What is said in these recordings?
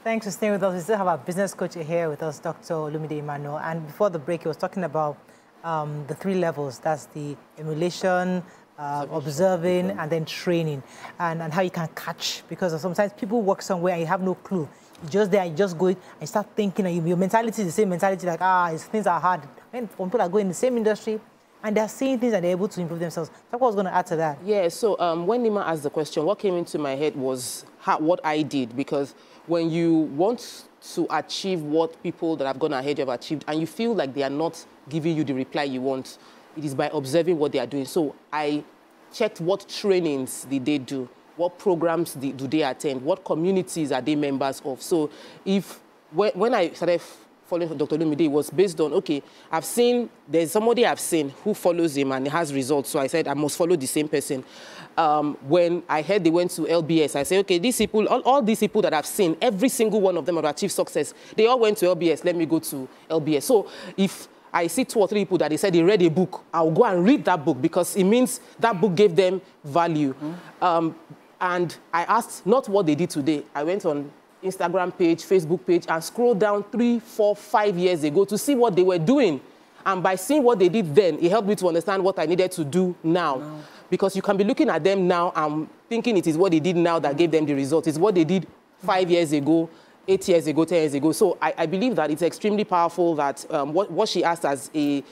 Thanks for staying with us. We still have our business coach here with us, Dr. Olumide Emmanuel. And before the break, he was talking about the 3 levels. That's the emulation, observing, and then training, and how you can catch. Because sometimes people work somewhere and you have no clue. You're just there, and you just go and you start thinking, and your mentality is the same mentality, like, things are hard. When people are going in the same industry, and they're seeing things and they're able to improve themselves. So I was going to add to that. Yeah, so when Nima asked the question, what came into my head was what I did. Because when you want to achieve what people that have gone ahead have achieved, and you feel like they are not giving you the reply you want, it is by observing what they are doing. So I checked what trainings did they do, what programs do they attend, what communities are they members of. So when I started following Dr. Olumide, it was based on, okay, there's somebody I've seen who follows him and has results. So I said, I must follow the same person. When I heard they went to LBS, I said, okay, these people, all these people that I've seen, every single one of them have achieved success. They all went to LBS. Let me go to LBS. So if I see 2 or 3 people that they said they read a book, I'll go and read that book because it means that book gave them value. And I asked not what they did today. I went on Instagram page, Facebook page, and scroll down 3, 4, 5 years ago to see what they were doing. And by seeing what they did then, it helped me to understand what I needed to do now. Because you can be looking at them now and thinking it is what they did now that gave them the result. It's what they did 5 years ago, 8 years ago, 10 years ago. So I believe that it's extremely powerful that what she asked as the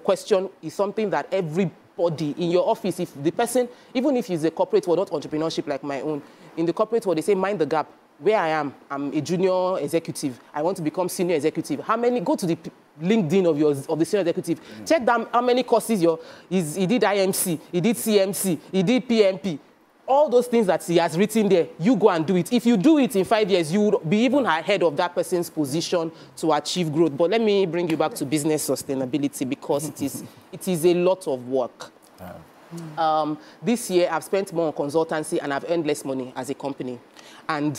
question is something that everybody in your office, if the person, even if it's a corporate world, not entrepreneurship like my own, in the corporate world, they say, mind the gap. Where I am, I'm a junior executive. I want to become senior executive. How many? Go to the LinkedIn of the senior executive. Check down how many courses he did IMC, he did CMC, he did PMP. All those things that he has written there, you go and do it. If you do it in 5 years, you would be even ahead of that person's position to achieve growth. But let me bring you back to business sustainability because it is a lot of work. This year, I've spent more on consultancy and I've earned less money as a company. And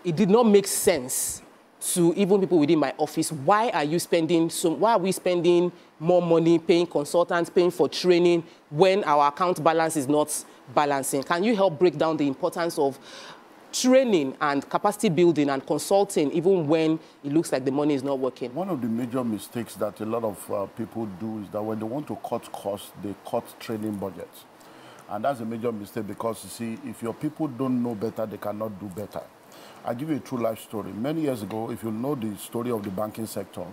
it did not make sense to even people within my office. Why are we spending more money paying consultants, paying for training when our account balance is not balancing? Can you help break down the importance of training and capacity building and consulting even when it looks like the money is not working? One of the major mistakes that a lot of people do is that when they want to cut costs, they cut training budgets. And that's a major mistake because, you see, if your people don't know better, they cannot do better. I'll give you a true life story. Many years ago, if you know the story of the banking sector,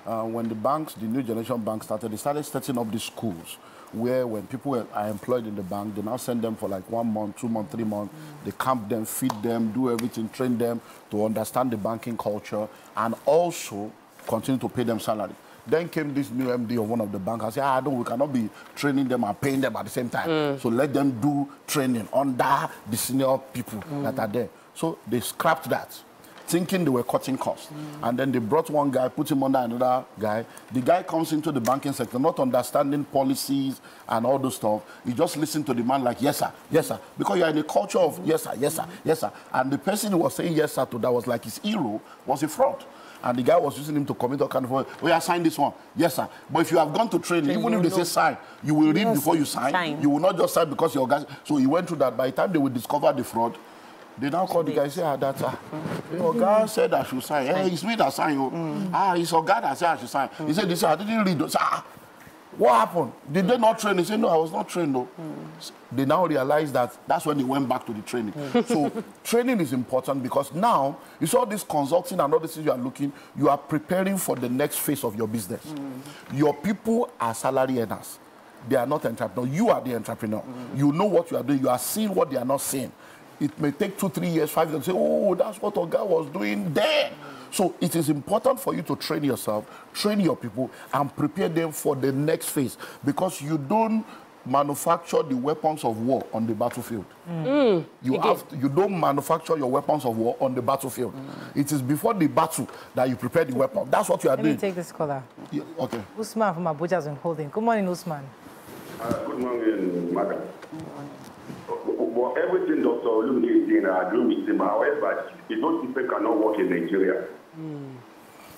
when the banks, the new generation banks started, they started setting up these schools where when people are employed in the bank, they now send them for like 1 month, 2 months, 3 months. They camp them, feed them, do everything, train them to understand the banking culture and also continue to pay them salary. Then came this new MD of one of the banks and said, we cannot be training them and paying them at the same time. So let them do training under the senior people that are there. So they scrapped that, thinking they were cutting costs. And then they brought one guy, put him under another guy. The guy comes into the banking sector, not understanding policies and all those stuff. He just listened to the man like, yes, sir, yes, sir. Because you're in a culture of yes, sir, yes, sir, yes, sir. And the person who was saying yes, sir to that was like his hero was a fraud. And the guy was using him to commit all kind of, sign this one. Yes, sir. But if you have gone to training, even if they say sign, you will read before you sign. You will not just sign because your guys. So he went through that. By the time they will discover the fraud, they now call the guy and say, your guy said I should sign. Hey, it's me that signed. It's your guy that said I should sign. He said, this, I didn't read those. What happened? Did they not train? He said, no, I was not trained, though. They now realize that that's when they went back to the training. So training is important because now, you saw this consulting and all these things you are looking, you are preparing for the next phase of your business. Your people are salary earners. They are not entrepreneurs. You are the entrepreneur. You know what you are doing. You are seeing what they are not seeing. It may take 2, 3 years, 5 years, to say, oh, that's what our guy was doing there. So it is important for you to train yourself, train your people, and prepare them for the next phase. Because you don't manufacture the weapons of war on the battlefield. You don't manufacture your weapons of war on the battlefield. It is before the battle that you prepare the weapon. That's what you are doing. Let me take this caller. Yeah, okay. Usman from Abuja has been holding. Good morning, Usman. Good morning, madam. Well, everything Dr. Olumide is saying, I agree with him. However, those people cannot work in Nigeria.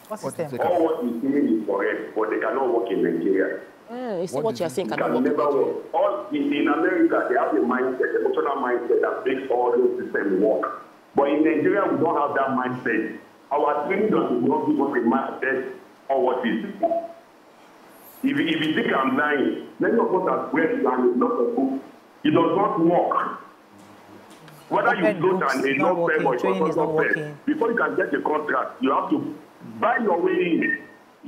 What's his name? All what he's saying is correct, but they cannot work in Nigeria. You see what you're saying cannot Can work. never work. All in America, they have a mindset, emotional mindset that makes all those systems work. But in Nigeria, we don't have that mindset. Our training does not give us a mindset or what is it. If you think I'm lying, many of us have read a lot of books. It does not work. Whether you go to an enough firm or a firm, before you can get a contract, you have to buy your way in,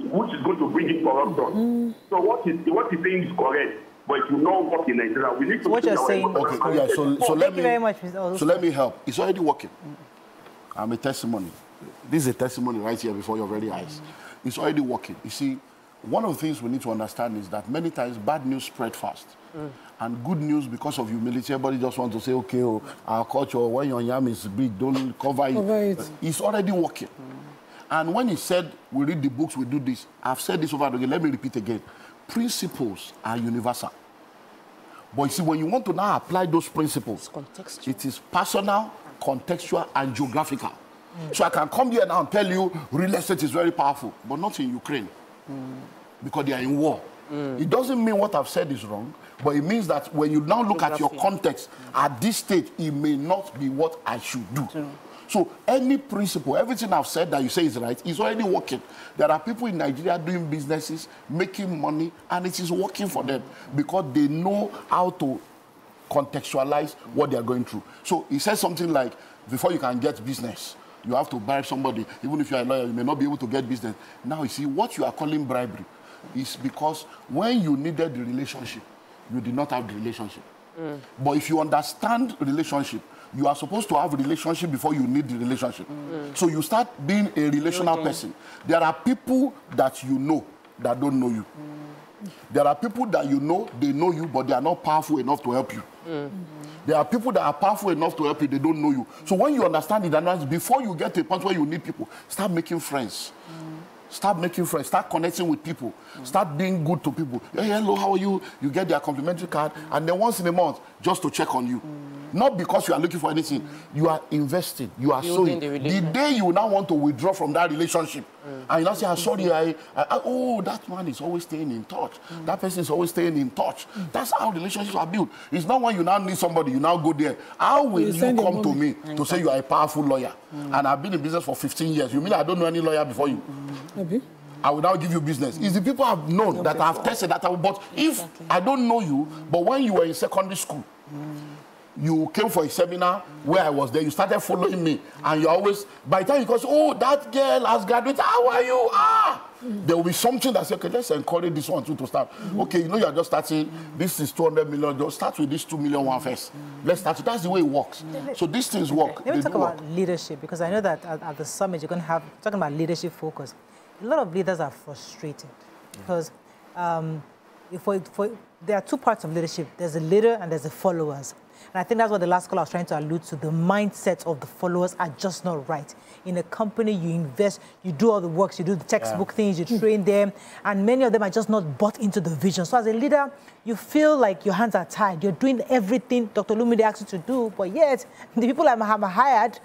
which is going to bring in corruption. So what he's saying is correct, but it will not work in Nigeria. We need to. What you're saying. Okay, yeah. So let me. Very much, Mr. So let me help. It's already working. I'm a testimony. This is a testimony right here before your very eyes. It's already working. You see, one of the things we need to understand is that many times bad news spread fast. And good news, because of humility, everybody just wants to say, okay, oh, our culture, when your yam is big, don't cover it. It's already working. And when he said, we read the books, we do this, I've said this over again, let me repeat again. Principles are universal. But you see, when you want to now apply those principles, it is personal, contextual, and geographical. So I can come here now and tell you real estate is very powerful, but not in Ukraine, because they are in war. It doesn't mean what I've said is wrong, but it means that when you now look at your context, at this stage, it may not be what I should do. So any principle, everything I've said that you say is right, is already working. There are people in Nigeria doing businesses, making money, and it is working for them because they know how to contextualize what they are going through. So he says something like, before you can get business, you have to bribe somebody. Even if you're a lawyer, you may not be able to get business. Now, you see, what you are calling bribery is because when you needed the relationship, you did not have the relationship. But if you understand relationship, you are supposed to have a relationship before you need the relationship. So you start being a relational person. There are people that you know that don't know you. There are people that you know, they know you, but they are not powerful enough to help you. There are people that are powerful enough to help you, they don't know you. So when you understand it, before you get to a point where you need people, start making friends. Start making friends, start connecting with people, start being good to people. Hey, hello, how are you? You get their complimentary card, and then once in a month, just to check on you. Not because you are looking for anything. You are investing, you are sowing. The day you now want to withdraw from that relationship, and you now say, I'm sorry, oh, that man is always staying in touch. That person is always staying in touch. That's how relationships are built. It's not when you now need somebody, you now go there. How will you come to me to say you are a powerful lawyer? And I've been in business for 15 years. You mean I don't know any lawyer before you? I will now give you business. It's the people I've known that I've tested that but if I don't know you, but when you were in secondary school, you came for a seminar where I was there, you started following me, and you always, by the time you go, oh, that girl has graduated, how are you? There will be something that says, okay, let's encourage this one too to start. Okay, you know you're just starting, this is 200 million, just start with this 2 million one first. Let's start with, that's the way it works. So these things work. Let me talk about leadership, because I know that at the summit you're going to have, talking about leadership focus. A lot of leaders are frustrated because there are two parts of leadership. There's a leader and there's the followers. And I think that's what the last caller was trying to allude to. The mindset of the followers are just not right. In a company, you invest, you do all the works, you do the textbook things, you train them, and many of them are just not bought into the vision. So as a leader, you feel like your hands are tied. You're doing everything Dr. Olumide asked you to do, but yet the people I have hired,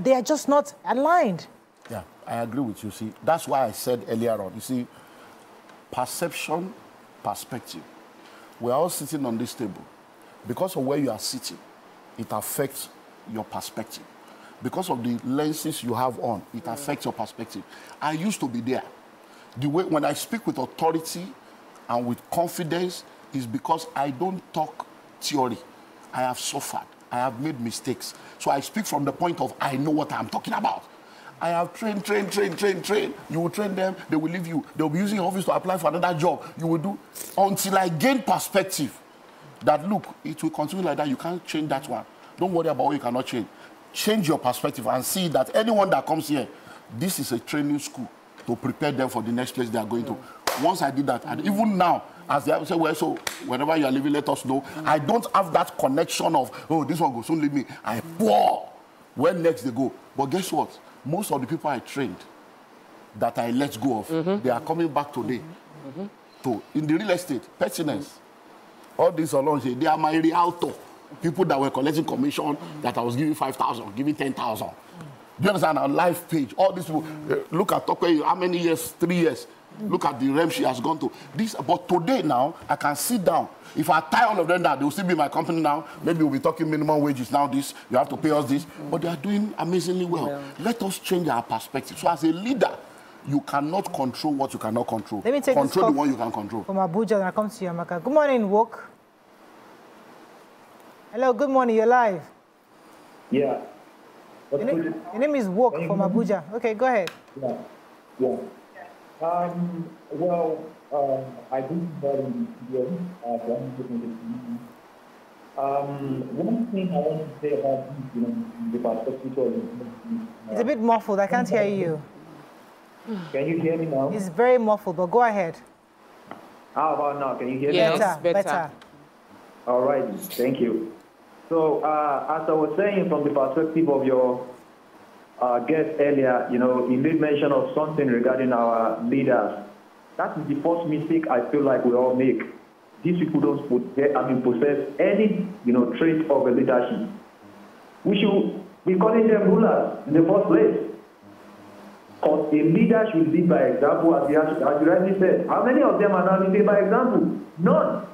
they are just not aligned. Yeah, I agree with you. See, that's why I said earlier on, you see, perception, perspective. We're all sitting on this table. Because of where you are sitting, it affects your perspective. Because of the lenses you have on, it affects your perspective. I used to be there. The way when I speak with authority and with confidence is because I don't talk theory. I have suffered. I have made mistakes. So I speak from the point of I know what I'm talking about. I have trained. You will train them, they will leave you. They will be using your office to apply for another job. You will do until I gain perspective. That look, it will continue like that. You can't change that one. Don't worry about what you cannot change. Change your perspective and see that anyone that comes here, this is a training school to prepare them for the next place they are going to. Once I did that, and even now, as they say, well, so whenever you are leaving, let us know. I don't have that connection of, oh, this one will soon leave me. I pour. Where next they go? But guess what? Most of the people I trained that I let go of, they are coming back today. In the real estate, pertinence. All these along, they are my realtor. People that were collecting commission that I was giving 5,000, giving 10,000. Do you understand? Our life page, all these people, look at Tokwe, how many years? 3 years. Look at the realm she has gone to. But today now, I can sit down. If I tie all of them down, they will still be my company now. Maybe we'll be talking minimum wages now, this, you have to pay us this. But they are doing amazingly well. Yeah. Let us change our perspective. So as a leader, you cannot control what you cannot control. Let me take control the one you can control. From Abuja, and I come to you, Amaka. Good morning, Woke. Hello, good morning, you're live. Yeah. Your name is Woke from Abuja. Okay, go ahead. Yeah. Yeah. I think one thing I want to say about the perspective of it's a bit muffled. I can't hear you. Can you hear me now? It's very muffled, but go ahead. How about now? Can you hear me? Yes, better. All right. Thank you. So, as I was saying, from the perspective of your guest earlier, he made mention of something regarding our leaders. That is the first mistake I feel like we all make. These people don't possess any, trait of a leadership. We should be calling them rulers in the first place. Because a leader should lead by example, as you rightly said. How many of them are now leading by example? None.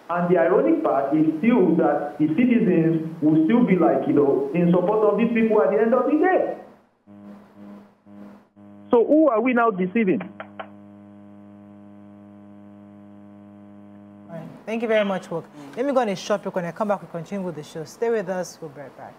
And the ironic part is still that the citizens will still be like, in support of these people at the end of the day. So who are we now deceiving? All right. Thank you very much, Woke. Let me go on a short break. When I come back, we'll continue with the show. Stay with us. We'll be right back.